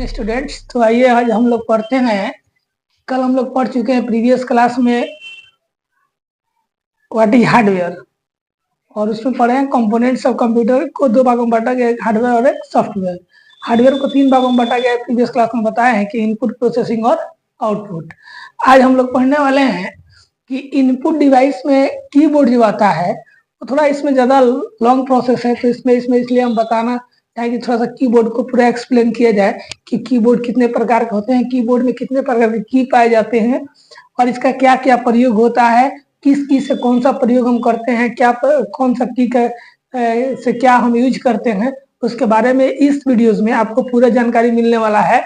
Morning students. तो आइए आज हम लोग पढ़ते हैं। कल हम लोग पढ़ चुके हैं प्रीवियस क्लास में व्हाट इज हार्डवेयर, और उसमें पढ़े हैं कंपोनेंट्स ऑफ कंप्यूटर को दो भागों में बांटा गया, एक हार्डवेयर और एक सॉफ्टवेयर। हार्डवेयर को तीन भागों में बांटा गया है, प्रीवियस क्लास में बताया है कि इनपुट, प्रोसेसिंग और आउटपुट। आज हम लोग पढ़ने वाले हैं कि इनपुट डिवाइस में कीबोर्ड जो आता है वो थोड़ा इसमें ज़्यादा लॉन्ग प्रोसेस है, तो इसमें इसलिए हम बताना है कि थोड़ा सा कीबोर्ड को पूरा एक्सप्लेन किया जाए कि कीबोर्ड कितने प्रकार के होते हैं, कीबोर्ड में कितने प्रकार के की पाए जाते हैं और इसका क्या क्या प्रयोग होता है, किस की से कौन सा प्रयोग हम करते हैं, कौन सा की से क्या हम यूज करते हैं, उसके बारे में इस वीडियोस में आपको पूरा जानकारी मिलने वाला है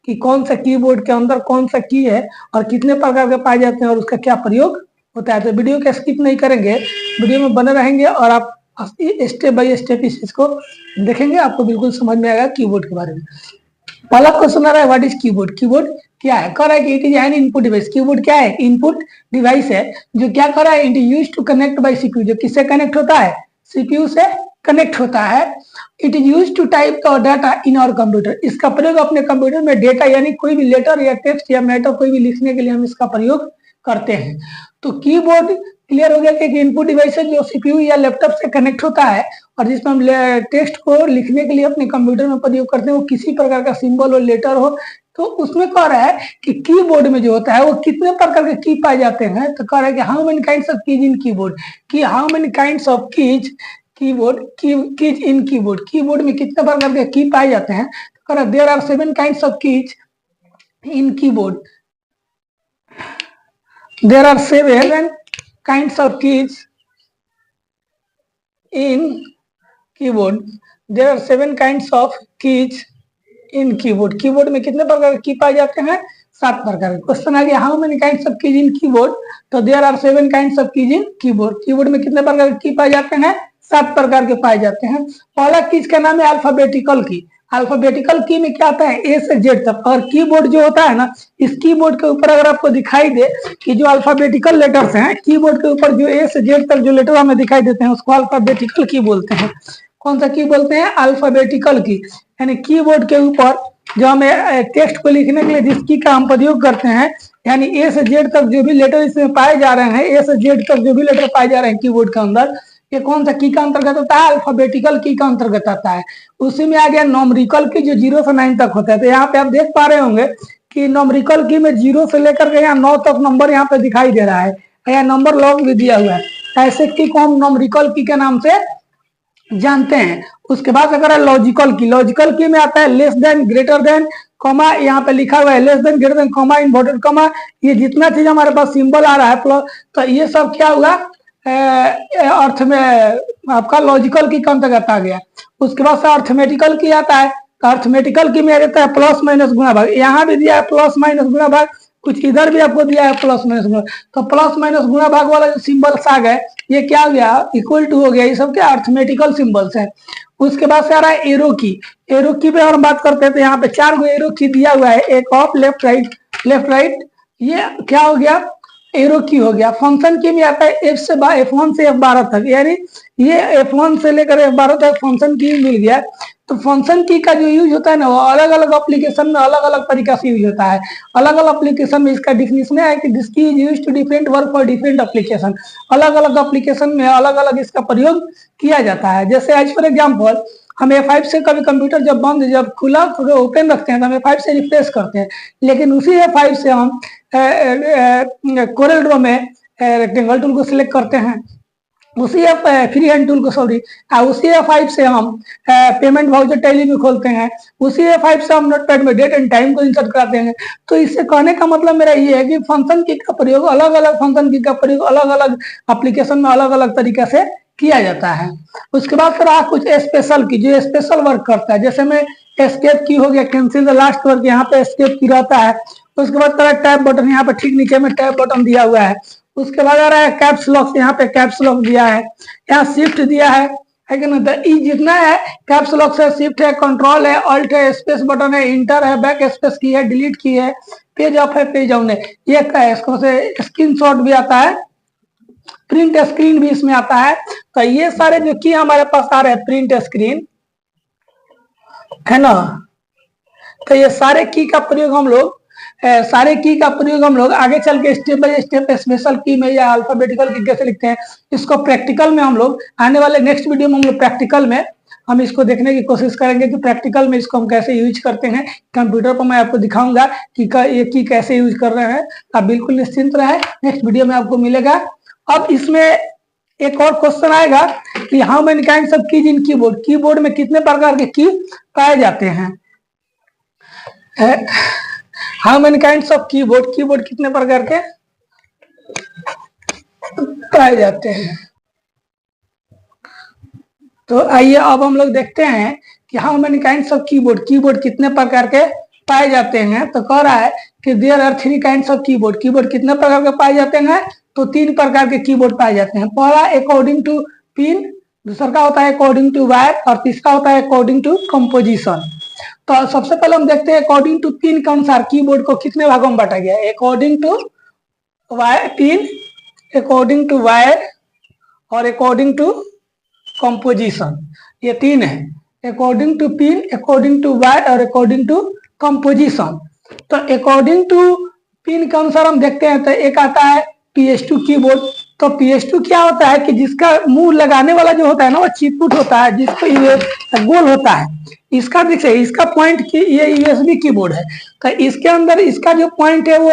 कि कौन सा कीबोर्ड के अंदर कौन सा की है और कितने प्रकार के पाए जाते हैं और उसका क्या प्रयोग होता है। तो वीडियो को स्किप नहीं करेंगे, वीडियो में बने रहेंगे और आप स्टेप बाय स्टेप इस चीज को देखेंगे, आपको बिल्कुल समझ में आएगा कीबोर्ड के बारे में। पहला क्वेश्चन आ रहा है व्हाट इज कीबोर्ड। कीबोर्ड क्या है? कह रहा है कि it is an input device. Keyboard क्या है? इनपुट डिवाइस है जो क्या कर रहा है, it is used to connect by CPU. जो किससे कनेक्ट होता है? सीपीयू से कनेक्ट होता है। It is used to type the data in our computer. इसका प्रयोग अपने कंप्यूटर में डेटा यानी कोई भी लेटर या टेक्स्ट या मैटर कोई भी लिखने के लिए हम इसका प्रयोग करते हैं। तो कीबोर्ड क्लियर हो गया कि एक इनपुट डिवाइस है जो सीपीयू या लैपटॉप से कनेक्ट होता है और जिसमें हम टेक्स्ट को लिखने के लिए अपने कंप्यूटर में प्रयोग करते हैं, वो किसी प्रकार का सिंबल हो, लेटर हो। तो उसमें कह रहा है कि कीबोर्ड में जो होता है वो कितने प्रकार के की पाए जाते हैं। तो कह रहा है कि how many kinds of keys in keyboard, कि how many kinds of keys keyboard keys in keyboard. Keyboard में कितने प्रकार के की पाए जाते हैं। तो कह रहा है there are 7 kinds of keys in keyboard. There are 7 kinds of keys in keyboard. There are 7 kinds of keys in keyboard. Keyboard में कितने प्रकार के की पाए जाते हैं? 7 प्रकार के। क्वेश्चन आ गया how many kinds of keys in keyboard. तो there are 7 kinds of keys in keyboard. Keyboard में कितने प्रकार के की पाए जाते हैं? 7 प्रकार के पाए जाते हैं। पहला कीज का नाम है अल्फाबेटिकल की। अल्फाबेटिकल की में क्या आता है? ए से जेड तक। और कीबोर्ड जो होता है ना, इस कीबोर्ड के ऊपर अगर आपको दिखाई दे कि जो अल्फाबेटिकल लेटर्स हैं, कीबोर्ड के ऊपर जो ए से जेड तक जो लेटर हमें दिखाई देते हैं उसको अल्फाबेटिकल की बोलते हैं। कौन सा की बोलते हैं? अल्फाबेटिकल की। यानी कीबोर्ड के ऊपर जो हमें टेक्स्ट को लिखने के लिए जिस की का हम प्रयोग करते हैं, यानी ए से जेड तक जो भी लेटर इसमें पाए जा रहे हैं, ए से जेड तक जो भी लेटर पाए जा रहे हैं कीबोर्ड के अंदर, ये कौन सा की का अंतर्गत होता है? अल्फाबेटिकल की का अंतर्गत आता है। उसी में आ गया नॉमरिकल की जो 0 से 9 तक होता है। तो यहाँ पे आप देख पा रहे होंगे कि नॉमरिकल की में 0 से लेकर के यहाँ 9 तक नंबर यहाँ पे दिखाई दे रहा है, यहाँ नंबर लॉन्ग भी दिया हुआ है। ऐसे की को हम नॉमरिकल की के नाम से जानते हैं। उसके बाद अगर है लॉजिकल की। लॉजिकल की में आता है less than, greater than, comma, यहाँ पे लिखा हुआ है less than, greater than, comma, inverted comma. ये जितना चीज हमारे पास सिंबल आ रहा है प्लस, तो ये सब क्या हुआ? अर्थ में आपका लॉजिकल की का अंतर्गत आ गया। उसके बाद से अर्थमेटिकल की आता है। तो अर्थमेटिकल की में आ जाता है प्लस माइनस गुणा भाग। यहाँ भी दिया है प्लस माइनस गुणा भाग, कुछ इधर भी आपको दिया है प्लस माइनस गुणा। तो प्लस माइनस गुणा भाग वाला जो सिंबल्स आ गए, ये क्या हो गया? इक्वल टू हो गया। ये सब क्या अर्थमेटिकल सिंबल्स है। उसके बाद से आ रहा है एरो की। एरो की पे हम बात करते हैं तो यहाँ पे 4 गो एरो की दिया हुआ है, एक of, left right, left right. ये क्या हो गया? एरो की हो गया। फंक्शन की में आता है F1 से F12 तक, यानी ये F1 से लेकर F12 तक फंक्शन की मिल गया। तो फंक्शन की का जो यूज होता है ना, वो अलग अलग एप्लीकेशन में अलग अलग तरीका से यूज होता है। अलग अलग एप्लीकेशन में इसका डिफिनेशन है कि this key is used to different work for different application. अलग अलग एप्लीकेशन में अलग अलग इसका प्रयोग किया जाता है। जैसे एज फॉर एग्जाम्पल हम F5 से कभी कंप्यूटर जब खुला तो ओपन रखते हैं तो हम F5 से रिफ्रेश करते हैं, लेकिन उसी F5 से हम कोरल ड्रॉ में रेक्टेंगल टूल को सिलेक्ट करते हैं, उसी फ्री हैंड टूल को उसी F5 से हम पेमेंट वाउचर टैली में खोलते हैं, उसी F5 से हम नोटपैड में डेट एंड टाइम को इंसर्ट कराते हैं। तो इससे कहने का मतलब मेरा ये है कि फंक्शन की का प्रयोग अलग अलग फंक्शन की का प्रयोग अलग अलग एप्लीकेशन में अलग अलग तरीके से किया जाता है। उसके बाद फिर कुछ स्पेशल की जो स्पेशल वर्क करता है, जैसे में एस्केप की हो गया, कैंसिल द लास्ट वर्क, यहाँ पे एस्केप की रहता है। उसके बाद तरह टैब बटन, यहाँ पे ठीक नीचे में टैब बटन दिया हुआ है। उसके बाद आ रहा है कैप्स लॉक, यहाँ पे कैप्स लॉक दिया है, यहाँ शिफ्ट दिया है कि ना। तो ई जितना है कैप्स लॉक से शिफ्ट है, कंट्रोल है, ऑल्ट है, स्पेस बटन है, इंटर है, बैक स्पेस की है, डिलीट की है, पेज अप है, पेज डाउन है। ये क्या है? इसको से स्क्रीनशॉट भी आता है, प्रिंट स्क्रीन भी इसमें आता है। तो ये सारे जो की हमारे पास आ रहे हैं, प्रिंट स्क्रीन है ना, तो ये सारे की का प्रयोग हम लोग आगे चल के स्टेप बाय स्टेप स्पेशल की में या अल्फाबेटिकल की कैसे लिखते हैं, इसको प्रैक्टिकल में हम लोग आने वाले नेक्स्ट वीडियो में हम लोग प्रैक्टिकल में हम इसको देखने की कोशिश करेंगे कि प्रैक्टिकल में इसको हम कैसे यूज करते हैं। कंप्यूटर पर मैं आपको दिखाऊंगा कि ये की कैसे यूज कर रहे हैं। आप बिल्कुल निश्चिंत रहे, नेक्स्ट वीडियो में आपको मिलेगा। अब इसमें एक और क्वेश्चन आएगा कि how many kinds of keys in keyboard, keyboard में कितने प्रकार के की पाए जाते हैं। How many kinds of keyboard, keyboard कितने प्रकार के पाए जाते हैं। तो आइए अब हम लोग देखते हैं कि how many kinds of keyboard, keyboard कितने प्रकार के पाए जाते हैं। तो कह रहा है कि there are 3 kinds of keyboard, keyboard कितने प्रकार के पाए जाते हैं। तो 3 प्रकार के कीबोर्ड पाए जाते हैं। पहला अकॉर्डिंग टू पिन, दूसरा का होता है अकॉर्डिंग टू वायर और तीसरा होता है अकॉर्डिंग टू कंपोजिशन। तो सबसे पहले हम देखते हैं अकॉर्डिंग टू पिन के अनुसार कीबोर्ड को कितने भागों में बांटा गया है। According to wire pin, according to wire और अकॉर्डिंग टू कंपोजिशन, ये 3 है। According to pin, according to wire और अकॉर्डिंग टू कंपोजिशन। तो अकॉर्डिंग टू पिन के अनुसार हम देखते हैं तो एक आता है PS2 कीबोर्ड। तो PS2 क्या होता है कि जिसका मुंह लगाने वाला जो होता है ना वो चिपकुट होता है, जिसको गोल होता है। इसका देखिए, इसका पॉइंट की ये USB कीबोर्ड है। तो इसके अंदर इसका जो पॉइंट है वो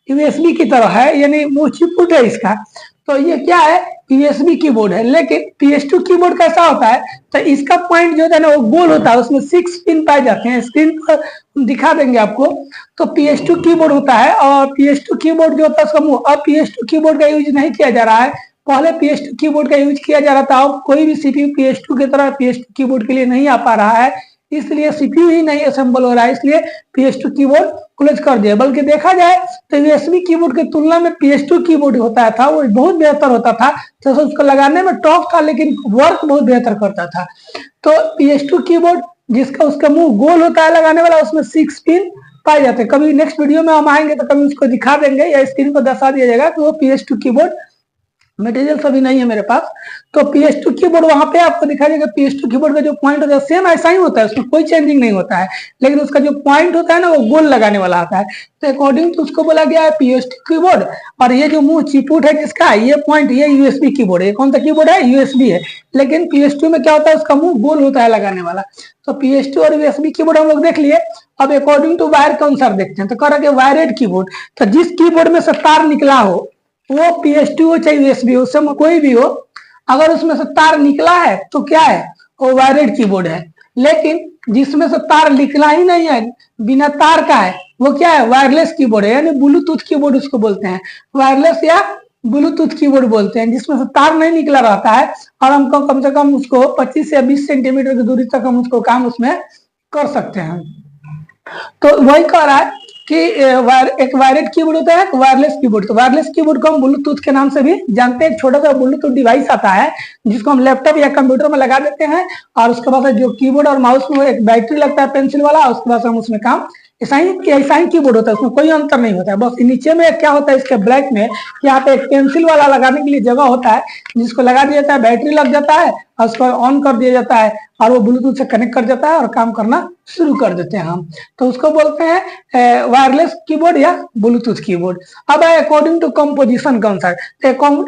USB की तरह है, यानी मुंह चिपकुट है इसका। तो ये क्या है, USB कीबोर्ड है। लेकिन PS2 कीबोर्ड कैसा होता है, तो इसका पॉइंट जो होता है ना वो गोल होता है, उसमें 6 पिन पाए जाते हैं। स्क्रीन पर दिखा देंगे आपको। तो PS2 कीबोर्ड होता है और PS2 कीबोर्ड जो होता है उसका मुंह, अब PS2 कीबोर्ड का यूज नहीं किया जा रहा है, पहले PS2 कीबोर्ड का यूज किया जा रहा था। अब कोई भी CPU PS2 की तरह PS2 कीबोर्ड के लिए नहीं आ पा रहा है, इसलिए CPU ही नहीं असेंबल हो रहा है, इसलिए PS2 कीबोर्ड क्लोज कर दिया। बल्कि देखा जाए तो USB कीबोर्ड की तुलना में PS2 कीबोर्ड होता था वो बहुत बेहतर होता था। तो उसको लगाने में टफ था लेकिन वर्क बहुत बेहतर करता था। तो PS2 कीबोर्ड जिसका उसका मुंह गोल होता है लगाने वाला, उसमें 6 पिन पाए जाते हैं। कभी नेक्स्ट वीडियो में हम आएंगे तो कभी उसको दिखा देंगे या स्क्रीन पर दर्शा दिया जाएगा कि वो PS2 कीबोर्ड, मटेरियल सभी नहीं है मेरे पास। तो PS2 कीबोर्ड वहां पे आपको दिखा जाएगा। PS2 कीबोर्ड का जो पॉइंट होता है सेम ऐसा ही होता है, उसमें कोई चेंजिंग नहीं होता है, लेकिन उसका जो पॉइंट होता है ना वो गोल लगाने वाला आता है। तो अकॉर्डिंग टू उसको बोला गया है PS2 कीबोर्ड। और ये जो मुंह चिपकुट है जिसका, ये पॉइंट, ये USB कीबोर्ड है। कौन सा कीबोर्ड है, USB है। लेकिन PS2 में क्या होता है, उसका मुंह गोल होता है लगाने वाला। तो PS2 और USB कीबोर्ड हम लोग देख लिए। अब अकॉर्डिंग टू वायर के अनुसार देखते हैं। तो कह रहा है वायरेड कीबोर्ड, तो जिस कीबोर्ड में से तार निकला हो, वो PS2 हो चाहे USB हो, उसमें कोई भी हो, अगर उसमें से तार निकला है तो क्या है, वो वायरेड कीबोर्ड है। लेकिन जिसमें से तार निकला ही नहीं है, बिना तार का है, वो क्या है, वायरलेस कीबोर्ड है, यानी ब्लूटूथ कीबोर्ड उसको बोलते हैं। वायरलेस या ब्लूटूथ कीबोर्ड बोलते हैं, जिसमें से तार नहीं निकला रहता है और हमको कम से कम उसको 25 या 20 सेंटीमीटर की दूरी तक हम उसको काम उसमें कर सकते हैं। तो वही कह रहा है कि एक वायरेड कीबोर्ड होता है, वायरलेस कीबोर्ड। तो वायरलेस कीबोर्ड को हम ब्लूटूथ के नाम से भी जानते हैं। एक छोटा सा ब्लूटूथ डिवाइस आता है जिसको हम लैपटॉप या कंप्यूटर में लगा देते हैं, और उसके बाद जो कीबोर्ड और माउस में एक बैटरी लगता है पेंसिल वाला, उसके बाद हम उसमें काम ऐसा ही कीबोर्ड होता है, उसमें कोई अंतर नहीं होता है। बस नीचे में क्या होता है, इसके ब्लैक में यहाँ पे एक पेंसिल वाला लगाने के लिए जगह होता है, जिसको लगा दिया जाता है, बैटरी लग जाता है और उसको ऑन कर दिया जाता है और वो ब्लूटूथ से कनेक्ट कर जाता है और काम करना शुरू कर देते हैं हम। तो उसको बोलते हैं वायरलेस कीबोर्ड या ब्लूटूथ कीबोर्ड। अब है अकॉर्डिंग टू कंपोजिशन के अनुसार।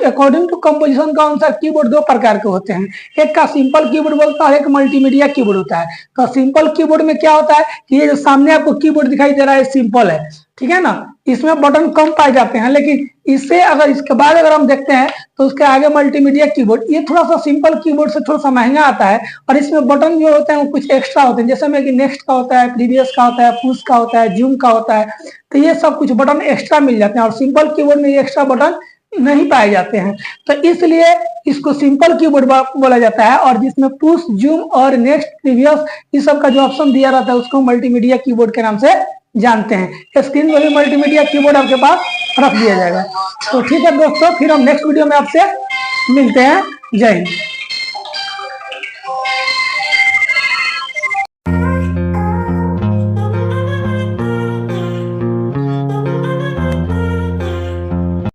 अकॉर्डिंग टू कंपोजिशन के अनुसार कीबोर्ड 2 प्रकार के होते हैं। एक का सिंपल कीबोर्ड बोलता है, एक मल्टीमीडिया कीबोर्ड होता है। तो सिंपल कीबोर्ड में क्या होता है कि ये जो सामने आपको कीबोर्ड दिखाई दे रहा है सिंपल है, ठीक है ना, इसमें बटन कम पाए जाते हैं। लेकिन इससे अगर इसके बाद अगर हम देखते हैं तो उसके आगे मल्टीमीडिया कीबोर्ड, ये थोड़ा सा सिंपल कीबोर्ड से थोड़ा सा महंगा आता है और इसमें बटन जो होते हैं वो कुछ एक्स्ट्रा होते हैं, जैसे में कि नेक्स्ट का होता है, प्रीवियस का होता है, पुश का होता है, जूम का होता है। तो ये सब कुछ बटन एक्स्ट्रा मिल जाते हैं और सिंपल कीबोर्ड में ये एक्स्ट्रा बटन नहीं पाए जाते हैं। तो इसलिए इसको सिंपल कीबोर्ड बोला जाता है। और जिसमें पुश, जूम और नेक्स्ट, प्रीवियस, इस सब का जो ऑप्शन दिया रहता है उसको मल्टीमीडिया कीबोर्ड के नाम से जानते हैं। स्क्रीन पर भी मल्टीमीडिया कीबोर्ड आपके पास रख दिया जाएगा। तो ठीक है दोस्तों, फिर हम नेक्स्ट वीडियो में आपसे मिलते हैं। जय हिंद।